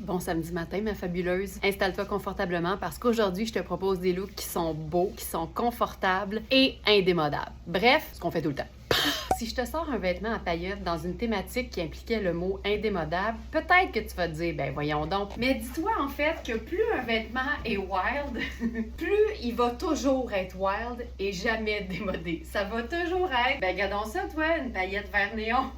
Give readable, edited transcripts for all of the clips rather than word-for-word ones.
Bon samedi matin, ma fabuleuse. Installe-toi confortablement parce qu'aujourd'hui, je te propose des looks qui sont beaux, qui sont confortables et indémodables. Bref, ce qu'on fait tout le temps. Si je te sors un vêtement à paillettes dans une thématique qui impliquait le mot indémodable, peut-être que tu vas te dire, ben voyons donc. Mais dis-toi en fait que plus un vêtement est wild, plus il va toujours être wild et jamais démodé. Ça va toujours être, ben regardons ça toi, une paillette vert néon.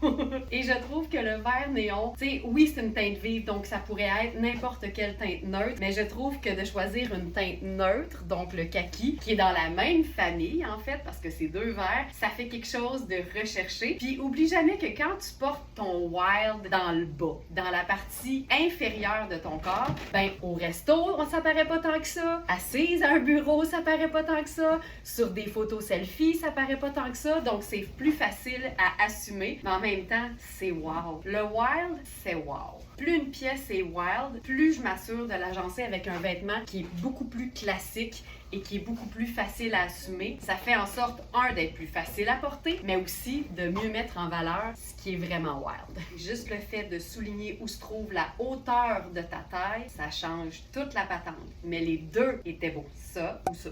Et je trouve que le vert néon, tu sais, oui c'est une teinte vive, donc ça pourrait être n'importe quelle teinte neutre, mais je trouve que de choisir une teinte neutre, donc le kaki, qui est dans la même famille en fait, parce que c'est deux verts, ça fait quelque chose de recherché. Puis oublie jamais que quand tu portes ton wild dans le bas, dans la partie inférieure de ton corps, ben au resto, ça paraît pas tant que ça. Assise à un bureau, ça paraît pas tant que ça. Sur des photos selfie, ça paraît pas tant que ça. Donc c'est plus facile à assumer, mais en même temps, c'est wow. Le wild, c'est wow. Plus une pièce est wild, plus je m'assure de l'agencer avec un vêtement qui est beaucoup plus classique et qui est beaucoup plus facile à assumer. Ça fait en sorte, d'être plus facile à porter, mais aussi de mieux mettre en valeur ce qui est vraiment wild. Juste le fait de souligner où se trouve la hauteur de ta taille, ça change toute la patente. Mais les deux étaient beaux, ça ou ça.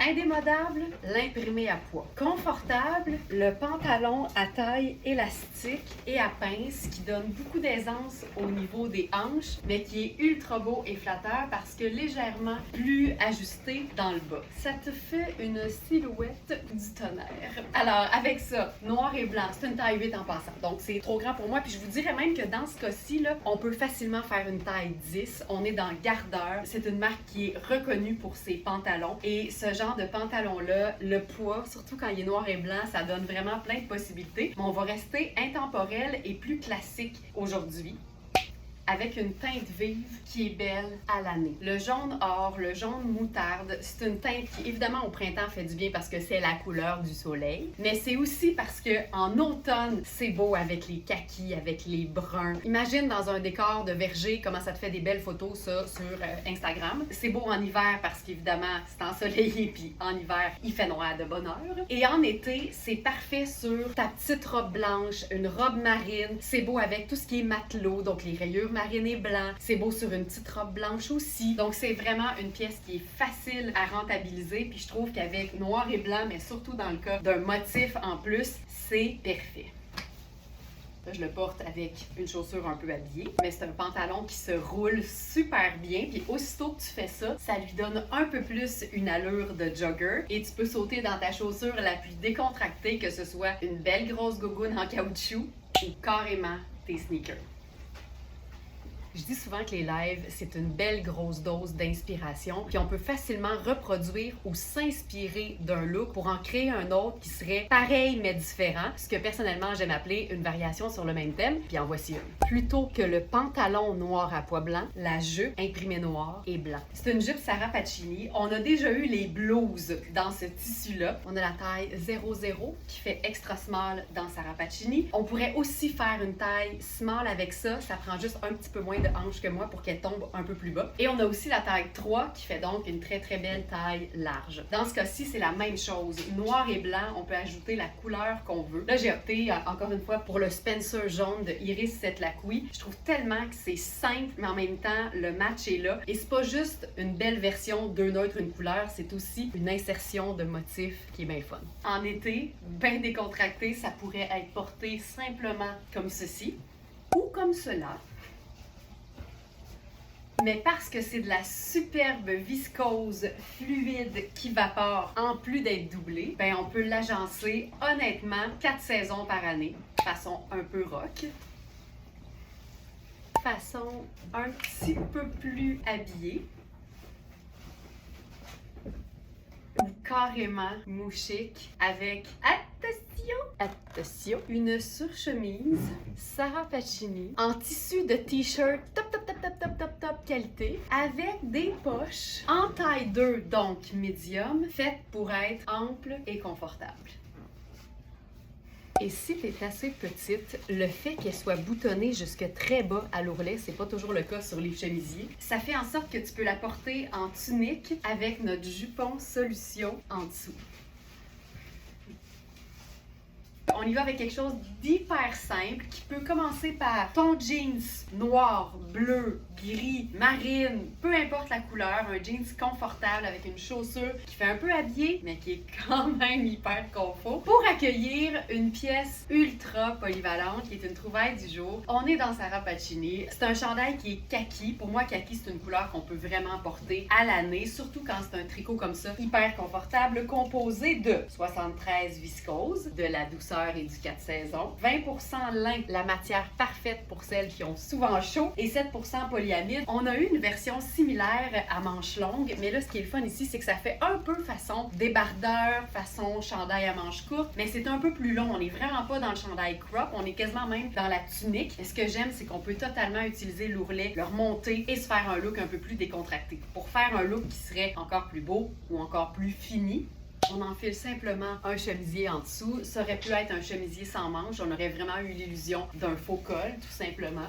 Indémodable, l'imprimé à poids. Confortable, le pantalon à taille élastique et à pince qui donne beaucoup d'aisance au niveau des hanches, mais qui est ultra beau et flatteur parce que légèrement plus ajusté dans le bas. Ça te fait une silhouette du tonnerre. Alors, avec ça, noir et blanc, c'est une taille 8 en passant. Donc, c'est trop grand pour moi. Puis je vous dirais même que dans ce cas-ci, là, on peut facilement faire une taille 10. On est dans Gardeur. C'est une marque qui est reconnue pour ses pantalons. Et ce genre de pantalon-là, le poids, surtout quand il est noir et blanc, ça donne vraiment plein de possibilités. Mais on va rester intemporel et plus classique aujourd'hui, avec une teinte vive qui est belle à l'année. Le jaune or, le jaune moutarde, c'est une teinte qui, évidemment, au printemps fait du bien parce que c'est la couleur du soleil, mais c'est aussi parce que en automne, c'est beau avec les kakis, avec les bruns. Imagine dans un décor de verger comment ça te fait des belles photos, ça, sur Instagram. C'est beau en hiver parce qu'évidemment, c'est ensoleillé, puis en hiver, il fait noir de bonne heure. Et en été, c'est parfait sur ta petite robe blanche, une robe marine. C'est beau avec tout ce qui est matelot, donc les rayures marine et blanc. C'est beau sur une petite robe blanche aussi. Donc, c'est vraiment une pièce qui est facile à rentabiliser. Puis, je trouve qu'avec noir et blanc, mais surtout dans le cas d'un motif en plus, c'est parfait. Là, je le porte avec une chaussure un peu habillée, mais c'est un pantalon qui se roule super bien. Puis aussitôt que tu fais ça, ça lui donne un peu plus une allure de jogger et tu peux sauter dans ta chaussure la plus décontractée, que ce soit une belle grosse gogoune en caoutchouc ou carrément tes sneakers. Je dis souvent que les lives, c'est une belle grosse dose d'inspiration, puis on peut facilement reproduire ou s'inspirer d'un look pour en créer un autre qui serait pareil mais différent, ce que personnellement j'aime appeler une variation sur le même thème, puis en voici une. Plutôt que le pantalon noir à pois blanc, la jupe imprimée noir et blanc. C'est une jupe Sarah Pacini. On a déjà eu les blouses dans ce tissu-là. On a la taille 00 qui fait extra small dans Sarah Pacini. On pourrait aussi faire une taille small avec ça. Ça prend juste un petit peu moins de hanches que moi pour qu'elle tombe un peu plus bas. Et on a aussi la taille 3 qui fait donc une très très belle taille large. Dans ce cas-ci, c'est la même chose. Noir et blanc, on peut ajouter la couleur qu'on veut. Là, j'ai opté encore une fois pour le Spencer jaune de Iris Setlacqui. Je trouve tellement que c'est simple, mais en même temps, le match est là. Et c'est pas juste une belle version deux neutres, une couleur, c'est aussi une insertion de motifs qui est bien fun. En été, bien décontracté, ça pourrait être porté simplement comme ceci ou comme cela. Mais parce que c'est de la superbe viscose fluide qui vapore en plus d'être doublée, ben on peut l'agencer honnêtement 4 saisons par année, façon un peu rock, façon un petit peu plus habillée, ou carrément mouchique avec attention, une surchemise Sarah Pacini en tissu de t-shirt top qualité avec des poches en taille 2, donc médium, faites pour être ample et confortable. Et si tu es assez petite, le fait qu'elle soit boutonnée jusque très bas à l'ourlet, c'est pas toujours le cas sur les chemisiers, ça fait en sorte que tu peux la porter en tunique avec notre jupon solution en dessous. On y va avec quelque chose d'hyper simple qui peut commencer par ton jeans noir, bleu, gris, marine, peu importe la couleur, un jeans confortable avec une chaussure qui fait un peu habillé, mais qui est quand même hyper confort. Pour accueillir une pièce ultra polyvalente qui est une trouvaille du jour, on est dans Sarah Pacini. C'est un chandail qui est kaki. Pour moi, kaki, c'est une couleur qu'on peut vraiment porter à l'année, surtout quand c'est un tricot comme ça, hyper confortable, composé de 73 viscose, de la douceur et du 4 saisons, 20% lin, la matière parfaite pour celles qui ont souvent chaud, et 7% polyamide. On a eu une version similaire à manches longues, mais là, ce qui est le fun ici, c'est que ça fait un peu façon débardeur, façon chandail à manches courtes, mais c'est un peu plus long. On n'est vraiment pas dans le chandail crop, on est quasiment même dans la tunique. Et ce que j'aime, c'est qu'on peut totalement utiliser l'ourlet, le remonter et se faire un look un peu plus décontracté. Pour faire un look qui serait encore plus beau ou encore plus fini, on enfile simplement un chemisier en dessous. Ça aurait pu être un chemisier sans manches. On aurait vraiment eu l'illusion d'un faux col, tout simplement.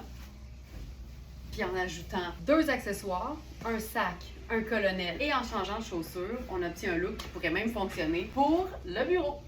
Puis en ajoutant 2 accessoires, un sac, un colonel et en changeant de chaussures, on obtient un look qui pourrait même fonctionner pour le bureau.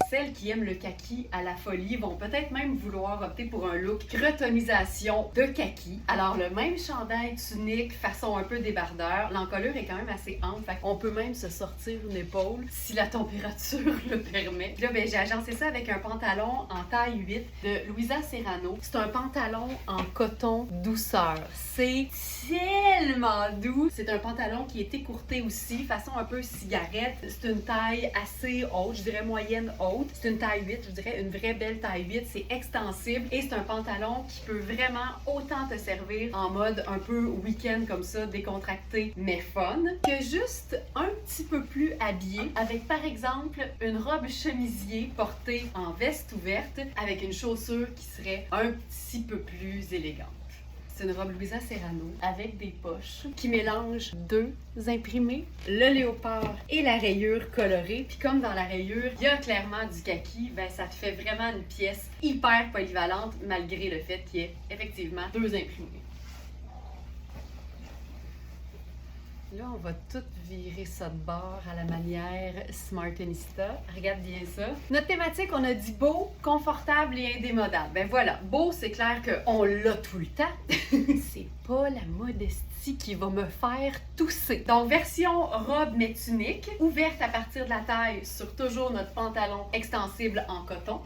Celles qui aiment le kaki à la folie vont peut-être même vouloir opter pour un look gretonisation de kaki. Alors le même chandail tunique façon un peu débardeur, l'encolure est quand même assez ample, fait qu'on peut même se sortir une épaule si la température le permet. Puis là, j'ai agencé ça avec un pantalon en taille 8 de Louisa Serrano. C'est un pantalon en coton douceur. C'est tellement doux. C'est un pantalon qui est écourté aussi, façon un peu cigarette. C'est une taille assez haute, je dirais moyenne haute. C'est une taille 8, je dirais une vraie belle taille 8. C'est extensible et c'est un pantalon qui peut vraiment autant te servir en mode un peu week-end comme ça, décontracté mais fun, que juste un petit peu plus habillé avec par exemple une robe chemisier portée en veste ouverte avec une chaussure qui serait un petit peu plus élégante. C'est une robe Louisa Serrano avec des poches qui mélangent 2 imprimés, le léopard et la rayure colorée. Puis comme dans la rayure, il y a clairement du kaki, ben ça te fait vraiment une pièce hyper polyvalente malgré le fait qu'il y ait effectivement 2 imprimés. Là, on va tout virer ça de bord à la manière Smartenista. Regarde bien ça. Notre thématique, on a dit beau, confortable et indémodable. Ben voilà, beau, c'est clair qu'on l'a tout le temps. C'est pas la modestie qui va me faire tousser. Donc, version robe mais tunique, ouverte à partir de la taille sur toujours notre pantalon extensible en coton.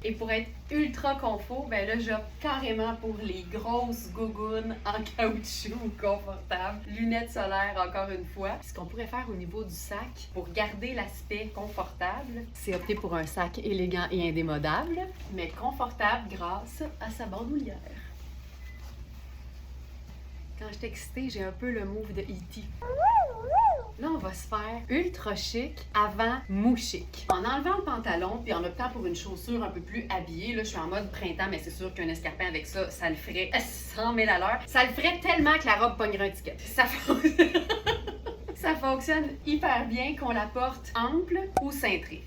Et pour être ultra confort, ben là, j'opte carrément pour les grosses gougounes en caoutchouc confortables. Lunettes solaires, encore une fois. Puis ce qu'on pourrait faire au niveau du sac, pour garder l'aspect confortable, c'est opter pour un sac élégant et indémodable, mais confortable grâce à sa bandoulière. Quand je suis excitée, j'ai un peu le move de E.T. Là, on va se faire ultra chic avant mou chic. En enlevant le pantalon puis en optant pour une chaussure un peu plus habillée, là, je suis en mode printemps, mais c'est sûr qu'un escarpin avec ça, ça le ferait 100 000 à l'heure. Ça le ferait tellement que la robe pognerait un ticket. Ça fonctionne hyper bien qu'on la porte ample ou cintrée.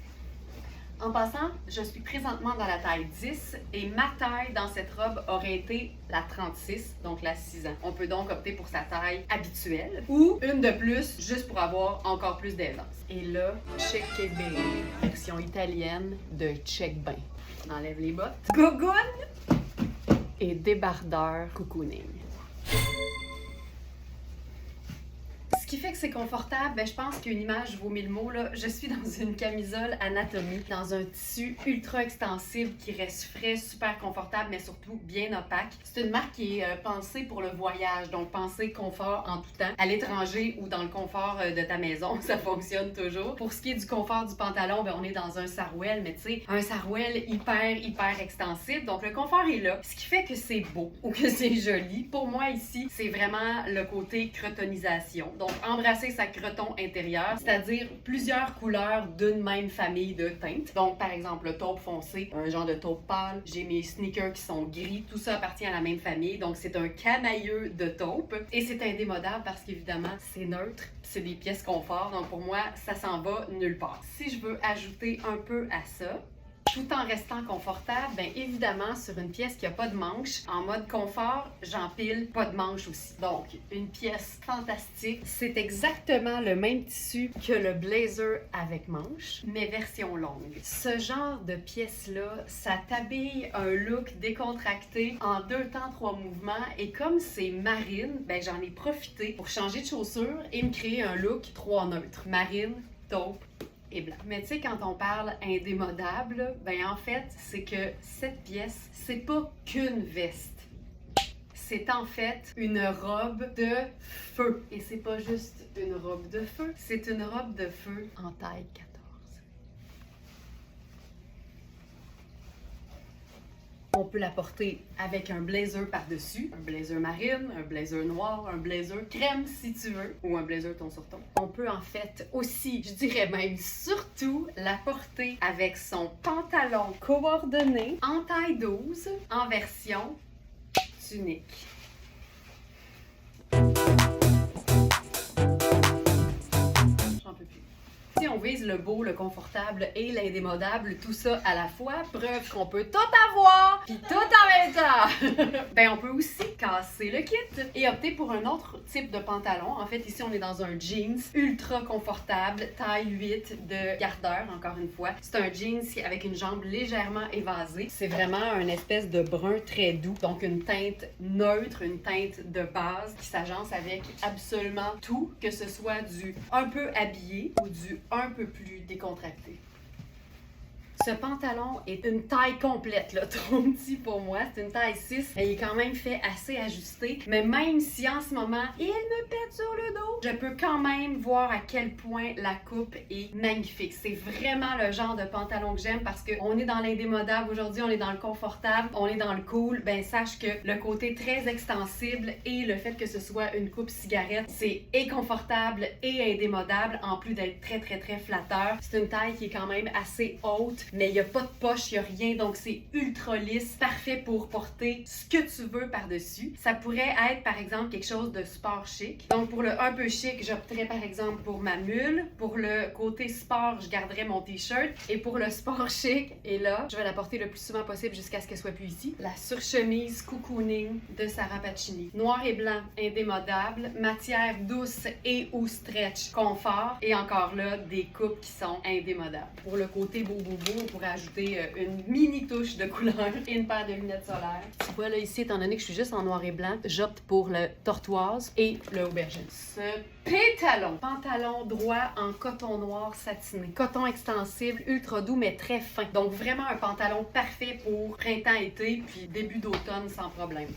En passant, je suis présentement dans la taille 10 et ma taille dans cette robe aurait été la 36, donc la 6 ans. On peut donc opter pour sa taille habituelle ou une de plus juste pour avoir encore plus d'aisance. Et là, check bien, version italienne de check bain. On enlève les bottes. Gogoune et débardeur cocooning. Ce qui fait que c'est confortable, ben, je pense qu'une image vaut 1000 mots. Là. Je suis dans une camisole Anatomie, dans un tissu ultra extensible qui reste frais, super confortable, mais surtout bien opaque. C'est une marque qui est pensée pour le voyage, donc pensée confort en tout temps. À l'étranger ou dans le confort de ta maison, ça fonctionne toujours. Pour ce qui est du confort du pantalon, ben, on est dans un sarouel, mais tu sais, un sarouel hyper extensible. Donc le confort est là. Ce qui fait que c'est beau ou que c'est joli. Pour moi ici, c'est vraiment le côté crotonisation. Donc embrasser sa croton intérieur, c'est-à-dire plusieurs couleurs d'une même famille de teintes. Donc, par exemple, le taupe foncé, un genre de taupe pâle. J'ai mes sneakers qui sont gris. Tout ça appartient à la même famille. Donc, c'est un camailleux de taupe. Et c'est indémodable parce qu'évidemment, c'est neutre. C'est des pièces confort. Donc, pour moi, ça s'en va nulle part. Si je veux ajouter un peu à ça, tout en restant confortable, bien évidemment, sur une pièce qui n'a pas de manche, en mode confort, j'empile pas de manche aussi. Donc, une pièce fantastique. C'est exactement le même tissu que le blazer avec manche, mais version longue. Ce genre de pièce-là, ça t'habille un look décontracté en 2 temps 3 mouvements, et comme c'est marine, ben j'en ai profité pour changer de chaussures et me créer un look 3 neutres. Marine, taupe et blanc. Mais tu sais, quand on parle indémodable, ben en fait, c'est que cette pièce, c'est pas qu'une veste. C'est en fait une robe de feu. Et c'est pas juste une robe de feu, c'est une robe de feu en taille 14. On peut la porter avec un blazer par-dessus, un blazer marine, un blazer noir, un blazer crème si tu veux, ou un blazer ton sur ton. On peut en fait aussi, je dirais même surtout, la porter avec son pantalon coordonné en taille 12 en version tunique. J'en peux plus. Si on vise le beau, le confortable et l'indémodable, tout ça à la fois, preuve qu'on peut tout avoir, puis tout en même temps! Ben, on peut aussi casser le kit et opter pour un autre type de pantalon. En fait, ici, on est dans un jeans ultra confortable, taille 8 de gardeur, encore une fois. C'est un jeans avec une jambe légèrement évasée. C'est vraiment une espèce de brun très doux, donc une teinte neutre, une teinte de base qui s'agence avec absolument tout, que ce soit du un peu habillé ou du un peu plus décontracté. Ce pantalon est une taille complète, là, trop petit pour moi. C'est une taille 6. Il est quand même fait assez ajusté. Mais même si en ce moment, il me pète sur le dos, je peux quand même voir à quel point la coupe est magnifique. C'est vraiment le genre de pantalon que j'aime parce qu'on est dans l'indémodable aujourd'hui, on est dans le confortable, on est dans le cool. Ben sache que le côté très extensible et le fait que ce soit une coupe cigarette, c'est et confortable et indémodable en plus d'être très très très flatteur. C'est une taille qui est quand même assez haute. Mais il n'y a pas de poche, il n'y a rien, donc c'est ultra lisse, parfait pour porter ce que tu veux par-dessus. Ça pourrait être, par exemple, quelque chose de sport chic. Donc, pour le un peu chic, j'opterais, par exemple, pour ma mule. Pour le côté sport, je garderais mon t-shirt. Et pour le sport chic, et là, je vais la porter le plus souvent possible jusqu'à ce qu'elle soit plus ici, la surchemise cocooning de Sarah Pacini. Noir et blanc, indémodable, matière douce et ou stretch, confort, et encore là, des coupes qui sont indémodables. Pour le côté beau, on pourrait ajouter une mini touche de couleur et une paire de lunettes solaires. Tu vois là ici, étant donné que je suis juste en noir et blanc, j'opte pour le tortoise et le aubergine. Ce pantalon droit en coton noir satiné. Coton extensible, ultra doux mais très fin. Donc vraiment un pantalon parfait pour printemps-été puis début d'automne sans problème.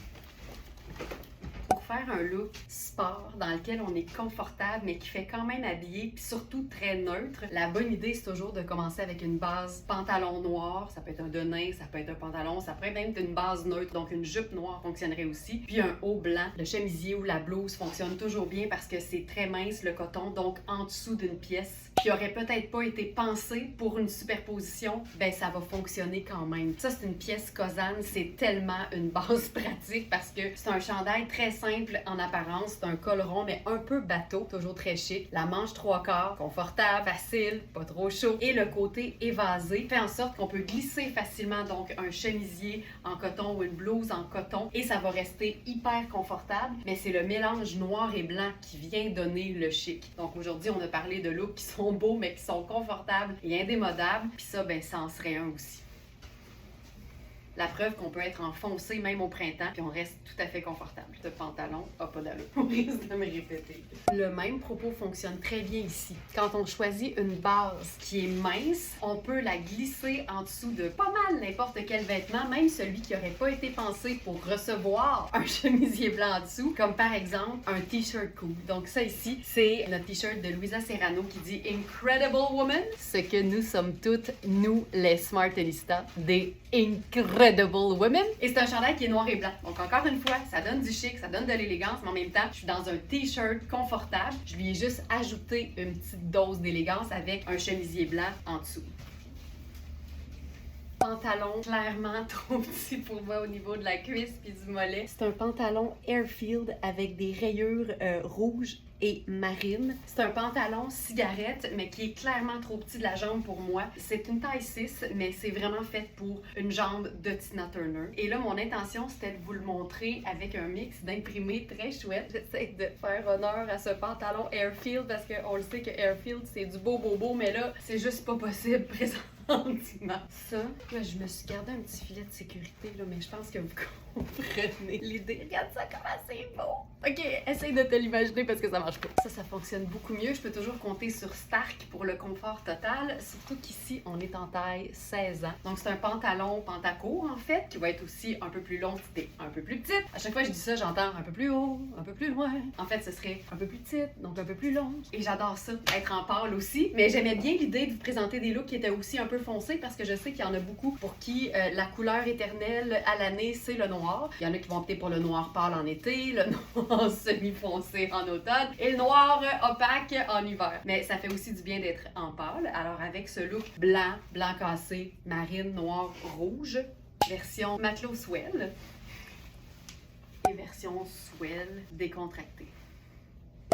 Faire un look sport dans lequel on est confortable mais qui fait quand même habillé puis surtout très neutre. La bonne idée c'est toujours de commencer avec une base pantalon noir, ça peut être un denim, ça peut être un pantalon, ça pourrait même être une base neutre, donc une jupe noire fonctionnerait aussi, puis un haut blanc. Le chemisier ou la blouse fonctionne toujours bien parce que c'est très mince le coton, donc en dessous d'une pièce qui aurait peut-être pas été pensée pour une superposition, ben ça va fonctionner quand même. Ça c'est une pièce Cosane, c'est tellement une base pratique parce que c'est un chandail très simple en apparence, c'est un col rond mais un peu bateau, toujours très chic. La manche 3/4, confortable, facile, pas trop chaud. Et le côté évasé fait en sorte qu'on peut glisser facilement donc un chemisier en coton ou une blouse en coton et ça va rester hyper confortable. Mais c'est le mélange noir et blanc qui vient donner le chic. Donc aujourd'hui, on a parlé de looks qui sont beaux mais qui sont confortables et indémodables. Puis ça, ben ça en serait un aussi. La preuve qu'on peut être en foncé même au printemps puis on reste tout à fait confortable. Ce pantalon a pas d'allure. On risque de me répéter. Le même propos fonctionne très bien ici. Quand on choisit une base qui est mince, on peut la glisser en dessous de pas mal n'importe quel vêtement, même celui qui n'aurait pas été pensé pour recevoir un chemisier blanc en dessous, comme par exemple un t-shirt cool. Donc ça ici, c'est notre t-shirt de Louisa Serrano qui dit Incredible Woman, ce que nous sommes toutes, nous les Smartellistas, des Incredible Women. Et c'est un chandail qui est noir et blanc. Donc encore une fois, ça donne du chic, ça donne de l'élégance, mais en même temps, je suis dans un t-shirt confortable. Je lui ai juste ajouté une petite dose d'élégance avec un chemisier blanc en dessous. Pantalon clairement trop petit pour moi au niveau de la cuisse puis du mollet. C'est un pantalon Airfield avec des rayures rouges et marine. C'est un pantalon cigarette, mais qui est clairement trop petit de la jambe pour moi. C'est une taille 6, mais c'est vraiment fait pour une jambe de Tina Turner. Et là, mon intention, c'était de vous le montrer avec un mix d'imprimés très chouette. J'essaie de faire honneur à ce pantalon Airfield parce qu'on le sait que Airfield, c'est du beau, mais là, c'est juste pas possible présentement. Ça, là, je me suis gardé un petit filet de sécurité, là, mais je pense que vous comprenez l'idée. Regarde ça, comment c'est beau! Ok, essaye de te l'imaginer parce que ça marche pas. Ça fonctionne beaucoup mieux. Je peux toujours compter sur Stark pour le confort total, surtout qu'ici, on est en taille 16 ans. Donc, c'est un pantalon pantacourt, en fait, qui va être aussi un peu plus long si t'es un peu plus petite. À chaque fois que je dis ça, j'entends un peu plus haut, un peu plus loin. En fait, ce serait un peu plus petite, donc un peu plus longue. Et j'adore ça, être en pâle aussi. Mais j'aimais bien l'idée de vous présenter des looks qui étaient aussi un peu foncés parce que je sais qu'il y en a beaucoup pour qui la couleur éternelle à l'année, c'est le noir. Il y en a qui vont opter pour le noir pâle en été, le noir semi-foncé en automne et le noir opaque en hiver. Mais ça fait aussi du bien d'être en pâle. Alors avec ce look blanc, blanc cassé, marine, noir, rouge, version matelot swell et version swell décontractée.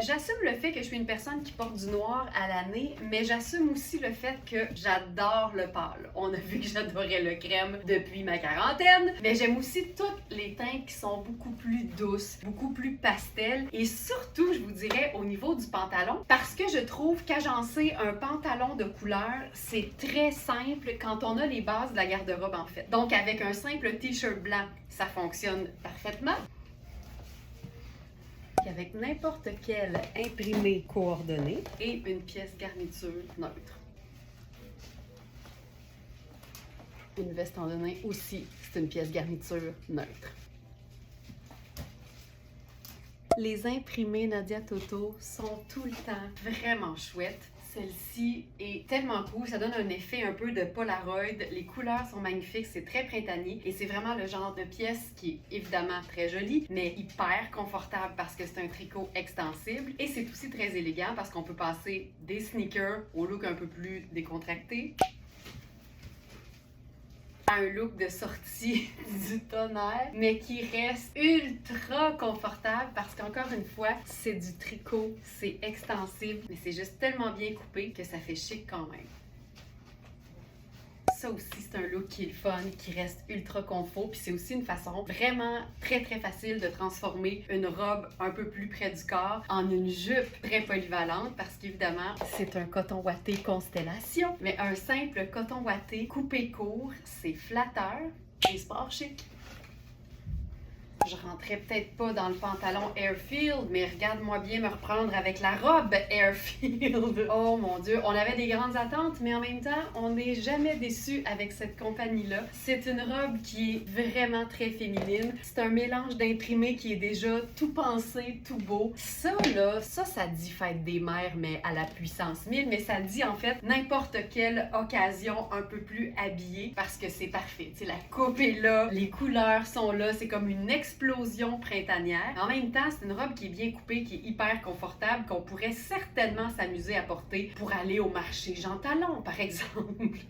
J'assume le fait que je suis une personne qui porte du noir à l'année, mais j'assume aussi le fait que j'adore le pâle. On a vu que j'adorais le crème depuis ma quarantaine, mais j'aime aussi toutes les teintes qui sont beaucoup plus douces, beaucoup plus pastel, et surtout, je vous dirais, au niveau du pantalon, parce que je trouve qu'agencer un pantalon de couleur, c'est très simple quand on a les bases de la garde-robe en fait. Donc avec un simple t-shirt blanc, ça fonctionne parfaitement. Avec n'importe quel imprimé coordonné et une pièce garniture neutre. Une veste en denim aussi, c'est une pièce garniture neutre. Les imprimés Nadia Toto sont tout le temps vraiment chouettes. Celle-ci est tellement cool, ça donne un effet un peu de Polaroid. Les couleurs sont magnifiques, c'est très printanier et c'est vraiment le genre de pièce qui est évidemment très jolie, mais hyper confortable parce que c'est un tricot extensible et c'est aussi très élégant parce qu'on peut passer des sneakers au look un peu plus décontracté à un look de sortie du tonnerre, mais qui reste ultra confortable parce qu'encore une fois, c'est du tricot, c'est extensible, mais c'est juste tellement bien coupé que ça fait chic quand même. Ça aussi, c'est un look qui est le fun, qui reste ultra confort, puis c'est aussi une façon vraiment très facile de transformer une robe un peu plus près du corps en une jupe très polyvalente parce qu'évidemment, c'est un coton ouaté Constellation, mais un simple coton ouaté coupé court, c'est flatteur et sport chic. Je rentrais peut-être pas dans le pantalon Airfield, mais regarde-moi bien me reprendre avec la robe Airfield. Oh mon Dieu, on avait des grandes attentes, mais en même temps, on n'est jamais déçu avec cette compagnie-là. C'est une robe qui est vraiment très féminine. C'est un mélange d'imprimé qui est déjà tout pensé, tout beau. Ça là, ça dit fête des mères, mais à la puissance 1000, mais ça dit en fait n'importe quelle occasion un peu plus habillée parce que c'est parfait. Tu sais, la coupe est là, les couleurs sont là, c'est comme une explosion printanière. En même temps, c'est une robe qui est bien coupée, qui est hyper confortable, qu'on pourrait certainement s'amuser à porter pour aller au marché Jean Talon, par exemple.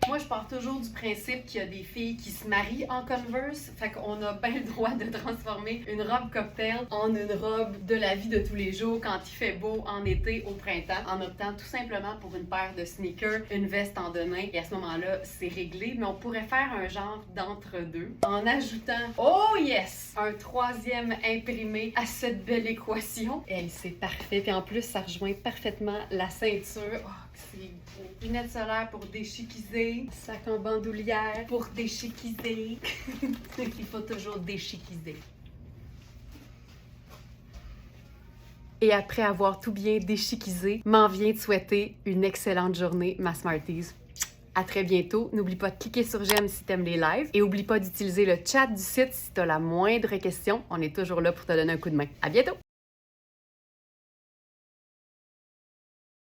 Moi, je pars toujours du principe qu'il y a des filles qui se marient en Converse, fait qu'on a bien le droit de transformer une robe cocktail en une robe de la vie de tous les jours quand il fait beau en été, au printemps, en optant tout simplement pour une paire de sneakers, une veste en denim, et à ce moment-là, c'est réglé, mais on pourrait faire un genre d'entre-deux en ajoutant, oh yes, un troisième imprimé à cette belle équation. Et c'est parfait. Puis en plus, ça rejoint parfaitement la ceinture. Oh, c'est beau. Lunettes solaires pour déchiquiser. Sac en bandoulière pour déchiquiser. Il faut toujours déchiquiser. Et après avoir tout bien déchiquisé, m'en vient de souhaiter une excellente journée, ma Smarties. À très bientôt. N'oublie pas de cliquer sur j'aime si t'aimes les lives et oublie pas d'utiliser le chat du site si t'as la moindre question. On est toujours là pour te donner un coup de main. À bientôt!